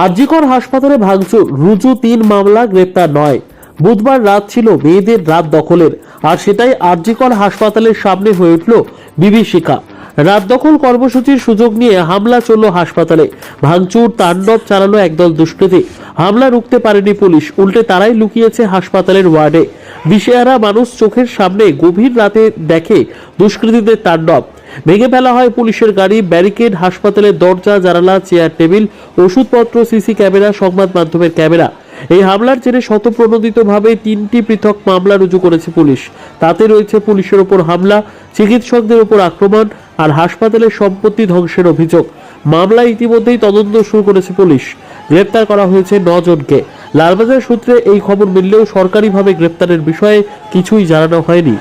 আরজিকর হাসপাতালে ভাঙচুর, রুজু 3 মামলা, গ্রেপ্তার 9। বুধবার রাত ছিল মেয়েদের রাত দখলের, আর সেটাই আরজিকর হাসপাতালের সামনে হয়ে উঠল বিভীষিকা। রাত দখল কর্মসূচির সুযোগ নিয়ে হামলা চলল হাসপাতালে। ভাঙচুর তাণ্ডব চালালো একদল দুষ্কৃতী। হামলা রুখতে পারেনি পুলিশ, উল্টে তারাই লুকিয়েছে হাসপাতালের ওয়ার্ডে। দিশেহারা মানুষ চোখের সামনে গভীর রাতে দেখে দুষ্কৃতীদের তাণ্ডব। ভেঙে ফেলা হয় পুলিশের গাড়ি, ব্যারিকেড, হাসপাতালের দরজা, জানালা, চেয়ার, টেবিল, ওষুধপত্র, সিসি ক্যামেরা, সংবাদ মাধ্যমের ক্যামেরা। এই হামলার জেরে স্বতঃপ্রণোদিতভাবে 3টি পৃথক মামলা রুজু করেছে পুলিশ। তাতে রয়েছে পুলিশের ওপর হামলা, চিকিৎসকদের ওপর আক্রমণ আর হাসপাতালের সম্পত্তি ধ্বংসের অভিযোগ। মামলায় ইতিমধ্যেই তদন্ত শুরু করেছে পুলিশ। গ্রেপ্তার করা হয়েছে 9 জনকে। লালবাজার সূত্রে এই খবর মিললেও সরকারিভাবে গ্রেপ্তারের বিষয়ে কিছুই জানানো হয়নি।